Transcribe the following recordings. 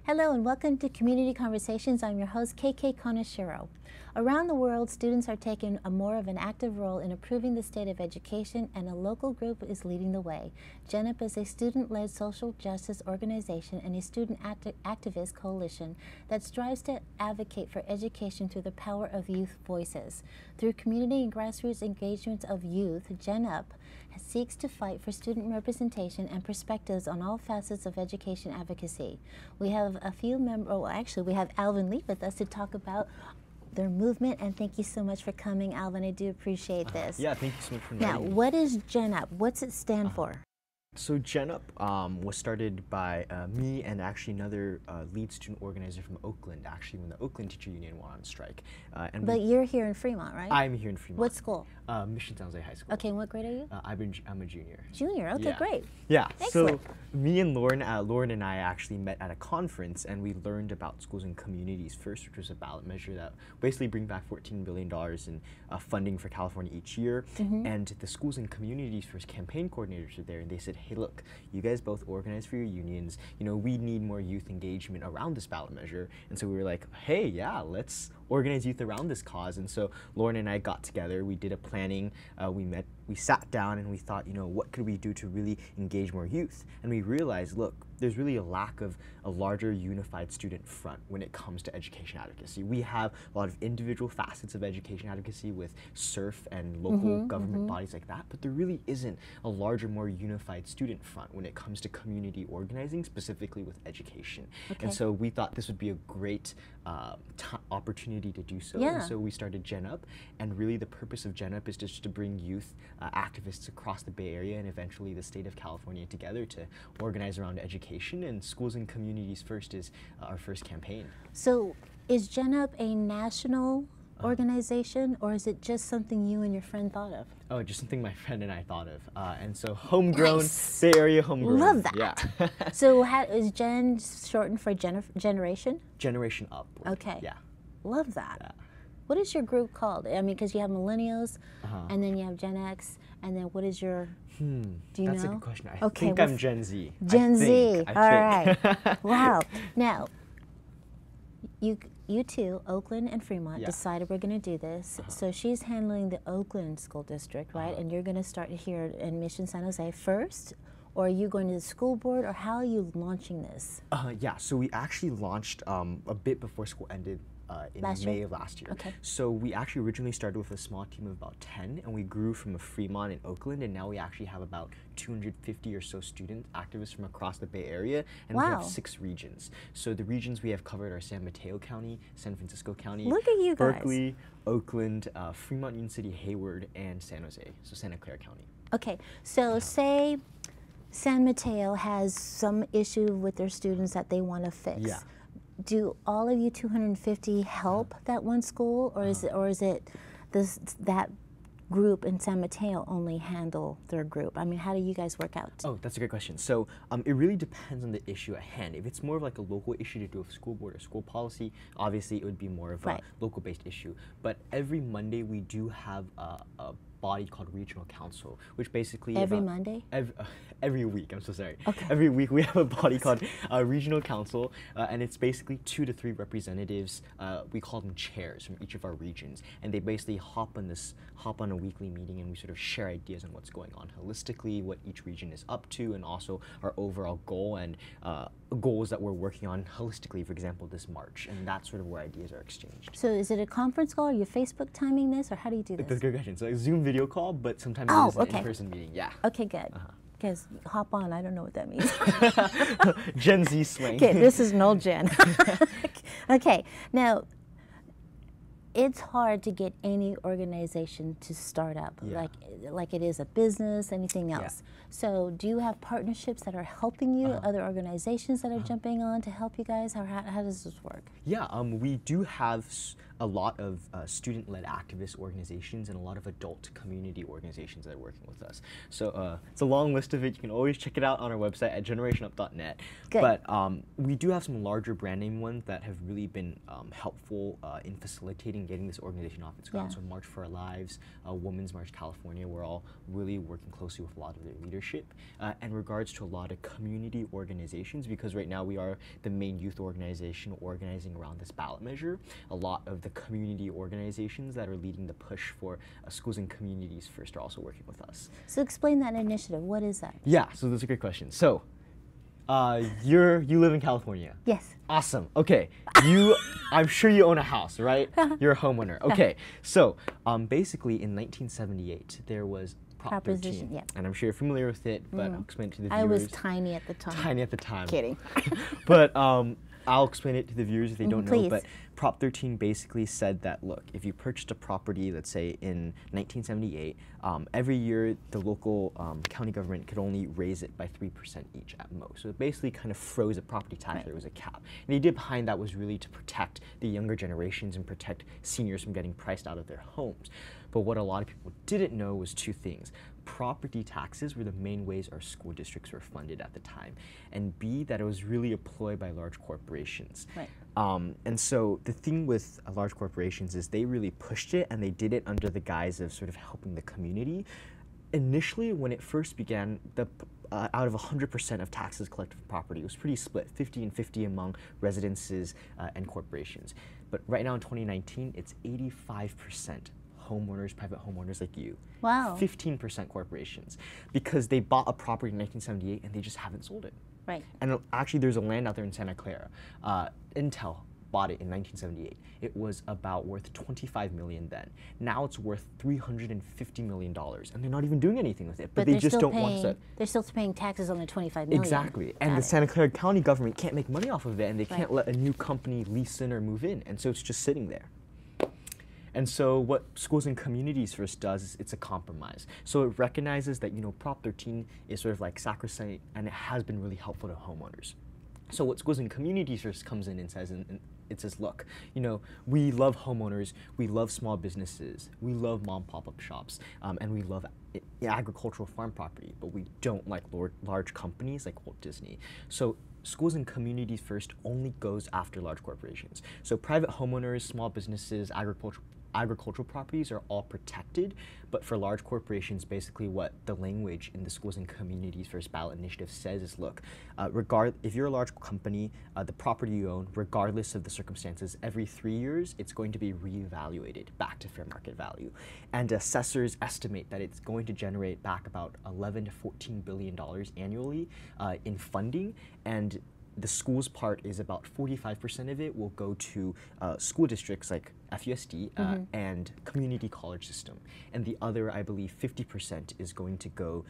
Hello and welcome to Community Conversations. I'm your host, KK Konashiro. Around the world, students are taking more of an active role in improving the state of education, and a local group is leading the way. GenUp is a student-led social justice organization and a student activist coalition that strives to advocate for education through the power of youth voices. Through community and grassroots engagements of youth, GenUp seeks to fight for student representation and perspectives on all facets of education advocacy. We have a few we have Alvin Lee with us to talk about their movement, and thank you so much for coming, Alvin. I do appreciate this. Yeah, thank you so much for inviting me. Now, what is GenUp? What's it stand for? So GenUp was started by me and actually another lead student organizer from Oakland, actually when the Oakland Teacher Union went on strike. But you're here in Fremont, right? I'm here in Fremont. What school? Mission San Jose High School. Okay, and what grade are you? I'm a junior. Junior, okay, Yeah. great. Yeah, Excellent. so me and Lauren and I actually met at a conference, and we learned about schools and communities first, which was a ballot measure that basically bring back $14 billion in funding for California each year. And the schools and communities first campaign coordinators were there, and they said, hey, look, you guys both organize for your unions. You know, we need more youth engagement around this ballot measure. And so we were like, hey, yeah, let's organize youth around this cause. And so Lauren and I got together, we did a planning, we sat down and we thought, you know, what could we do to really engage more youth? And we realized, look, there's really a lack of a larger unified student front when it comes to education advocacy. We have a lot of individual facets of education advocacy with SURF and local government bodies like that, but there really isn't a larger, more unified student front when it comes to community organizing, specifically with education. And so we thought this would be a great opportunity to do so. Yeah. And so we started GenUp, and really the purpose of GenUp is just to bring youth activists across the Bay Area and eventually the state of California together to organize around education, and schools and communities first is our first campaign. So is GenUp a national organization, or is it just something you and your friend thought of? Oh, just something my friend and I thought of. And so homegrown, Nice. Bay Area homegrown. Love that. Yeah. So is Gen shortened for generation? Generation Up. Okay. Yeah. Love that. Yeah. What is your group called? I mean, because you have millennials, and then you have Gen X, and then what is your, do you That's know? a good question. I Okay, think well, I'm Gen Z. Gen Z. I All think. right. Wow. Now, you two, Oakland and Fremont, Yeah. decided we're going to do this. So she's handling the Oakland school district, right? And you're going to start here in Mission San Jose first, or are you going to the school board, or how are you launching this? Yeah, so we actually launched a bit before school ended in May of last year. Okay. So we actually originally started with a small team of about 10, and we grew from a Fremont and Oakland, and now we actually have about 250 or so student activists from across the Bay Area, and we Wow. have 6 regions. So the regions we have covered are San Mateo County, San Francisco County, Look at you guys. Berkeley, Oakland, Fremont, Union City, Hayward, and San Jose, so Santa Clara County. Okay, so say San Mateo has some issue with their students that they want to fix. Yeah. Do all of you 250 help that one school, or is it that group in San Mateo only handle their group? I mean, how do you guys work out? Oh, that's a good question. So it really depends on the issue at hand. If it's more of like a local issue to do with school board or school policy, obviously it would be more of a local-based issue. But every Monday we do have a body called Regional Council, which basically Every Monday? Every week. I'm so sorry. Okay. Every week we have a body called Regional Council, and it's basically 2 to 3 representatives. We call them chairs from each of our regions, and they basically hop on a weekly meeting, and we sort of share ideas on what's going on holistically, what each region is up to, and also our overall goal and goals that we're working on holistically. For example, this March, and that's sort of where ideas are exchanged. So is it a conference call? Are you Facebook timing this, or how do you do That's this? a good question. So like Zoom video call, but sometimes Oh, it is an okay. in-person meeting. Yeah. Okay, good. Because hop on, I don't know what that means. Gen Z swing. Okay, this is an old gen. Okay, now, it's hard to get any organization to start up, like it is a business, anything else. So do you have partnerships that are helping you, other organizations that are jumping on to help you guys? How does this work? Yeah, we do have a lot of student-led activist organizations and a lot of adult community organizations that are working with us. So it's a long list of it. You can always check it out on our website at generationup.net. Good. But we do have some larger brand name ones that have really been helpful in facilitating getting this organization off its ground. Yeah. So March for Our Lives, Women's March California, we're all really working closely with a lot of their leadership. In regards to a lot of community organizations, because right now we are the main youth organization organizing around this ballot measure, a lot of the community organizations that are leading the push for schools and communities first are also working with us. So explain that initiative. What is that? Yeah, so that's a great question. So you live in California? Yes. Awesome. Okay. I'm sure you own a house, right? You're a homeowner. Okay. So basically in 1978 there was Prop 13. Yeah. And I'm sure you're familiar with it, but I'll explain it to the viewers. I was tiny at the time. Tiny at the time. Kidding. But I'll explain it to the viewers if they don't know. Please. But Prop 13 basically said that, look, if you purchased a property, let's say in 1978, every year the local county government could only raise it by 3% each at most. So it basically kind of froze the property tax. There was a cap. And the idea behind that was really to protect the younger generations and protect seniors from getting priced out of their homes. But what a lot of people didn't know was two things. Property taxes were the main ways our school districts were funded at the time, and B, that it was really a ploy by large corporations. Right. And so the thing with large corporations is they really pushed it, and they did it under the guise of sort of helping the community. Initially, when it first began, out of 100% of taxes collected from property, it was pretty split, 50 and 50 among residences and corporations. But right now in 2019, it's 85% homeowners, private homeowners like you. Wow. 15% corporations, because they bought a property in 1978 and they just haven't sold it. Right. And actually there's a land out there in Santa Clara. Intel bought it in 1978. It was about worth $25 million then. Now it's worth $350 million, and they're not even doing anything with it, but they just don't want to. They're still paying taxes on the $25 million. Exactly, and the Santa Clara County government can't make money off of it, and they can't let a new company lease in or move in, and so it's just sitting there. And so what Schools and Communities First does is it's a compromise. So it recognizes that, Prop 13 is sort of like sacrosanct, and it has been really helpful to homeowners. So what Schools and Communities First comes in and says, it says, look, we love homeowners, we love small businesses, we love mom pop-up shops, and we love agricultural farm property, but we don't like large companies like Walt Disney. So Schools and Communities First only goes after large corporations. So private homeowners, small businesses, agricultural properties are all protected, but for large corporations, basically what the language in the Schools and Communities First ballot initiative says is, look, if you're a large company, the property you own, regardless of the circumstances, every 3 years, it's going to be reevaluated back to fair market value. And assessors estimate that it's going to generate back about $11 to $14 billion annually in funding, and the schools part is about 45% of it will go to school districts like FUSD and community college system. And the other, I believe, 50% is going to go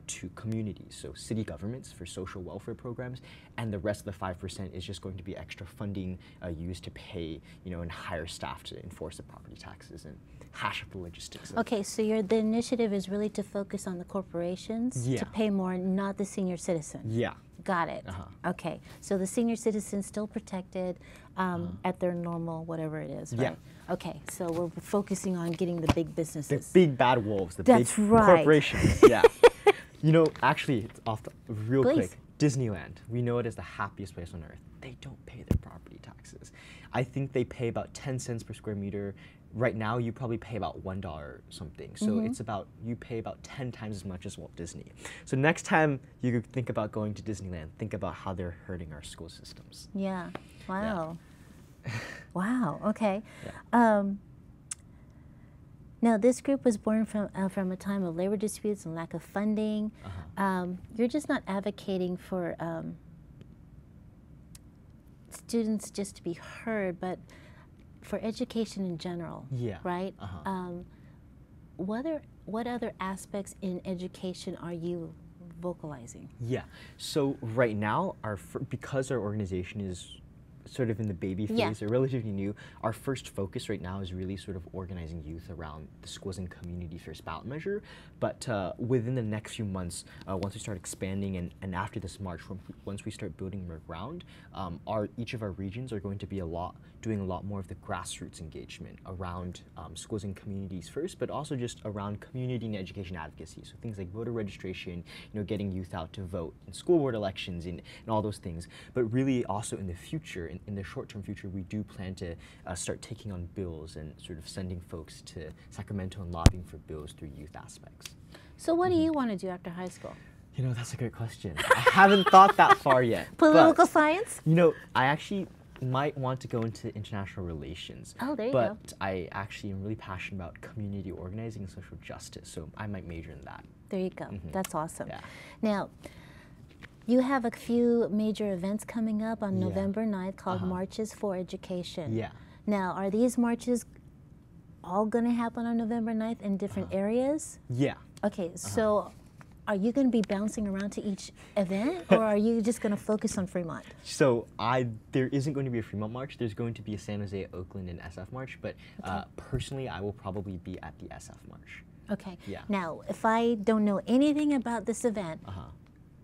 to communities, so city governments for social welfare programs, and the rest of the 5% is just going to be extra funding used to pay, and hire staff to enforce the property taxes and hash up the logistics. Okay, so the initiative is really to focus on the corporations to pay more, not the senior citizen. Yeah. Got it. Okay, so the senior citizen's still protected at their normal whatever it is, right? Yeah. Okay, so we're focusing on getting the big businesses. The big bad wolves, the That's big right. corporations. Yeah. Actually, it's real Please. quick, Disneyland, we know it as the happiest place on earth. They don't pay their property taxes. I think they pay about 10 cents per square meter. Right now, you probably pay about $1 something. So it's you pay about 10 times as much as Walt Disney. So next time you think about going to Disneyland, think about how they're hurting our school systems. Yeah. Wow. Yeah. Wow. Okay. Yeah. Now, this group was born from a time of labor disputes and lack of funding. You're just not advocating for students just to be heard, but for education in general, right? What other aspects in education are you vocalizing? Yeah, so right now, because our organization is sort of in the baby phase. Yeah. They're relatively new. Our first focus right now is really sort of organizing youth around the schools and community first ballot measure. But within the next few months, once we start expanding and after this March, once we start building more ground, each of our regions are going to be doing a lot more of the grassroots engagement around schools and communities first, but also just around community and education advocacy. So things like voter registration, getting youth out to vote in school board elections and all those things. But really also in the future, in the short-term future, we do plan to start taking on bills and sort of sending folks to Sacramento and lobbying for bills through youth aspects. So what do you want to do after high school? That's a great question. I haven't thought that far yet. Political science? I actually might want to go into international relations. Oh, there you go. But I actually am really passionate about community organizing and social justice, so I might major in that. There you go. That's awesome. Yeah. Now, you have a few major events coming up on Yeah. November 9th called Marches for Education. Yeah. Now, are these marches all going to happen on November 9th in different areas? Yeah. Okay, so are you going to be bouncing around to each event, or are you just going to focus on Fremont? So there isn't going to be a Fremont march. There's going to be a San Jose, Oakland, and SF march. But personally, I will probably be at the SF march. Okay. Yeah. Now, if I don't know anything about this event,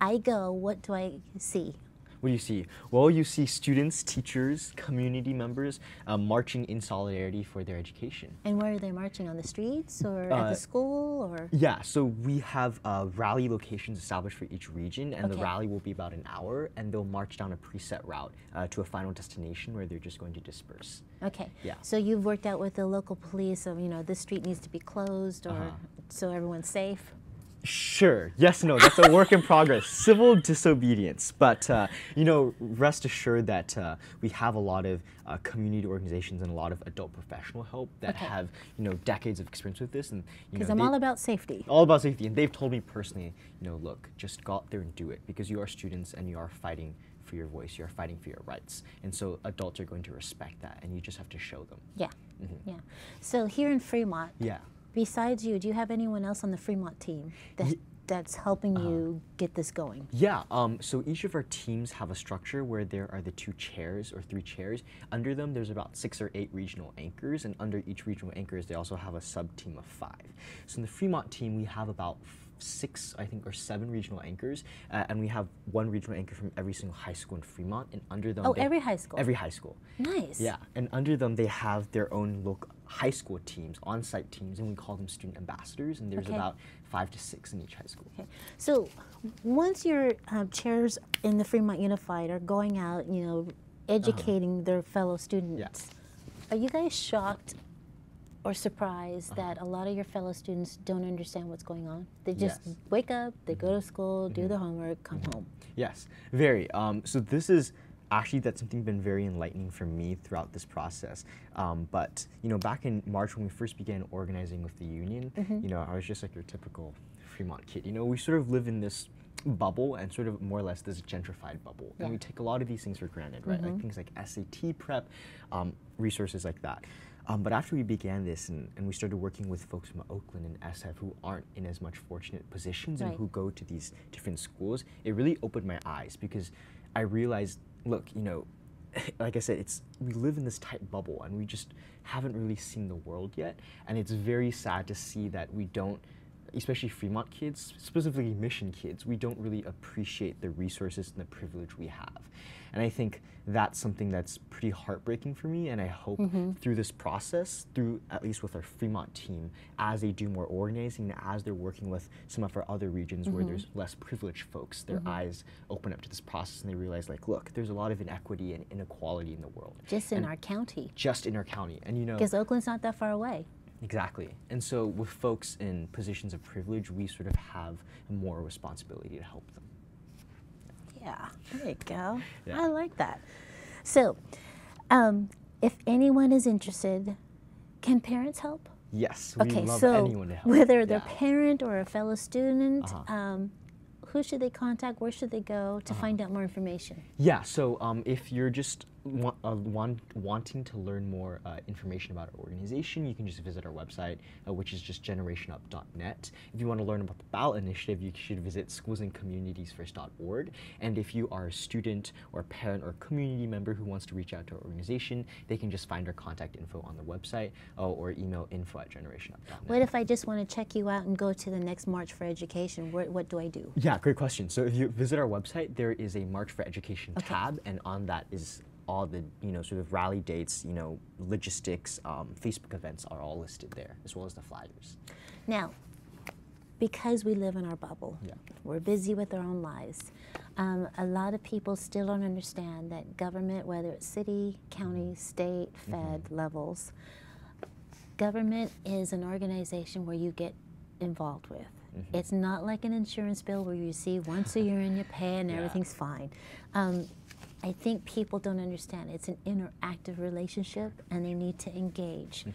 I go, what do I see? What do you see? Well, you see students, teachers, community members marching in solidarity for their education. And where are they marching? On the streets or at the school? Or? Yeah, so we have rally locations established for each region, and the rally will be about an hour, and they'll march down a preset route to a final destination where they're just going to disperse. Okay. Yeah. So you've worked out with the local police of, this street needs to be closed or so everyone's safe? Sure. Yes, no, that's a work in progress. Civil disobedience. But, rest assured that we have a lot of community organizations and a lot of adult professional help that have, decades of experience with this. And because I'm all about safety. All about safety. And they've told me personally, look, just go out there and do it because you are students and you are fighting for your voice. You are fighting for your rights. And so adults are going to respect that, and you just have to show them. Yeah. Yeah. So here in Fremont. Yeah. Besides you, do you have anyone else on the Fremont team that's helping you get this going? Yeah, so each of our teams have a structure where there are the 2 chairs or 3 chairs. Under them, there's about 6 or 8 regional anchors, and under each regional anchors, they also have a sub-team of 5. So in the Fremont team, we have about 6, I think, or 7 regional anchors, and we have 1 regional anchor from every single high school in Fremont, and under them— every high school? Every high school. Nice. Yeah, and under them, they have their own local high school teams, on-site teams, and we call them student ambassadors, and there's about 5 to 6 in each high school. Okay. So once your chairs in the Fremont Unified are going out, educating their fellow students, are you guys shocked or surprised that a lot of your fellow students don't understand what's going on? They just wake up, they go to school, do their homework, come home. Yes, very. So this is actually, that's something been very enlightening for me throughout this process. But back in March when we first began organizing with the union, I was just like your typical Fremont kid. We sort of live in this bubble and sort of more or less this gentrified bubble, and we take a lot of these things for granted, right? Like things like SAT prep, resources like that. But after we began this and we started working with folks from Oakland and SF who aren't in as much fortunate positions and who go to these different schools, it really opened my eyes because I realized, look, like I said, we live in this tight bubble and we just haven't really seen the world yet. And it's very sad to see that we don't, especially Fremont kids, specifically Mission kids, we don't really appreciate the resources and the privilege we have. And I think that's something that's pretty heartbreaking for me, and I hope through this process, at least with our Fremont team, as they do more organizing, as they're working with some of our other regions where there's less privileged folks, their eyes open up to this process and they realize, like, look, there's a lot of inequity and inequality in the world. Just in our county. Just in our county. And because Oakland's not that far away. Exactly. And so with folks in positions of privilege, we sort of have more responsibility to help them. Yeah, there you go. Yeah. I like that. So, if anyone is interested, can parents help? Yes, we love anyone to help. Whether they're a parent or a fellow student, who should they contact? Where should they go to find out more information? Yeah, so if you're just wanting to learn more information about our organization, you can just visit our website, which is just generationup.net. If you want to learn about the ballot initiative, you should visit schoolsandcommunitiesfirst.org. And if you are a student or parent or community member who wants to reach out to our organization, they can just find our contact info on the website or email info@generationup.net. What if I just want to check you out and go to the next March for Education? What do I do? Yeah, great question. So if you visit our website, there is a March for Education tab, and on that is all the sort of rally dates, logistics, Facebook events are all listed there, as well as the flyers. Now, because we live in our bubble, we're busy with our own lives. A lot of people still don't understand that government, whether it's city, county, state, fed levels, government is an organization where you get involved with. It's not like an insurance bill where you receive once a year and you pay and everything's fine. I think people don't understand. It's an interactive relationship and they need to engage.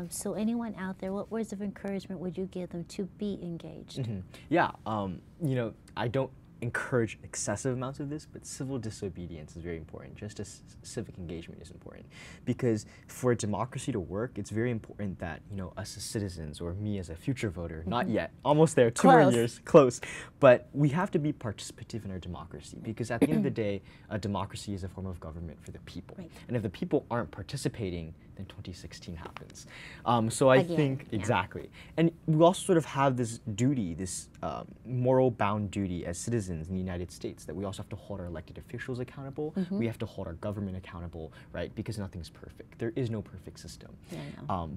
So anyone out there, what words of encouragement would you give them to be engaged? Yeah, I don't encourage excessive amounts of this, but civil disobedience is very important, just as civic engagement is important. Because for democracy to work, it's very important that, us as citizens, or me as a future voter, not yet, almost there, 2 more years, close, but we have to be participative in our democracy, because at the end of the day, a democracy is a form of government for the people. And if the people aren't participating, then 2016 happens. So I think, exactly. And we also sort of have this duty, this moral bound duty as citizens in the United States, that we also have to hold our elected officials accountable. We have to hold our government accountable, right? Because nothing's perfect. There is no perfect system.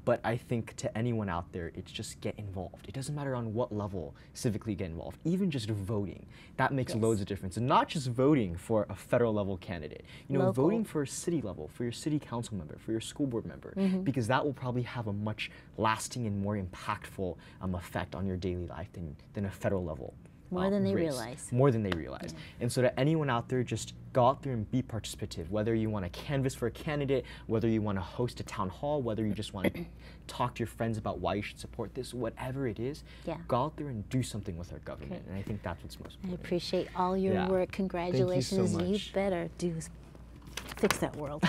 But I think to anyone out there, it's just get involved. It doesn't matter on what level civically get involved. Even just voting, that makes loads of difference. And not just voting for a federal level candidate. Voting for a city level, for your city council member, for your school board member, because that will probably have a much lasting and more impactful effect on your daily life than a federal level. More than they realize. More than they realize. And so to anyone out there, just go out there and be participative. Whether you want to canvass for a candidate, whether you want to host a town hall, whether you just want to talk to your friends about why you should support this, whatever it is, go out there and do do something with our government. And I think that's what's most important. I appreciate all your work. Congratulations. Thank you so much. You better fix that world.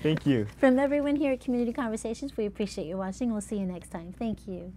Thank you. From everyone here at Community Conversations, we appreciate you watching. We'll see you next time. Thank you.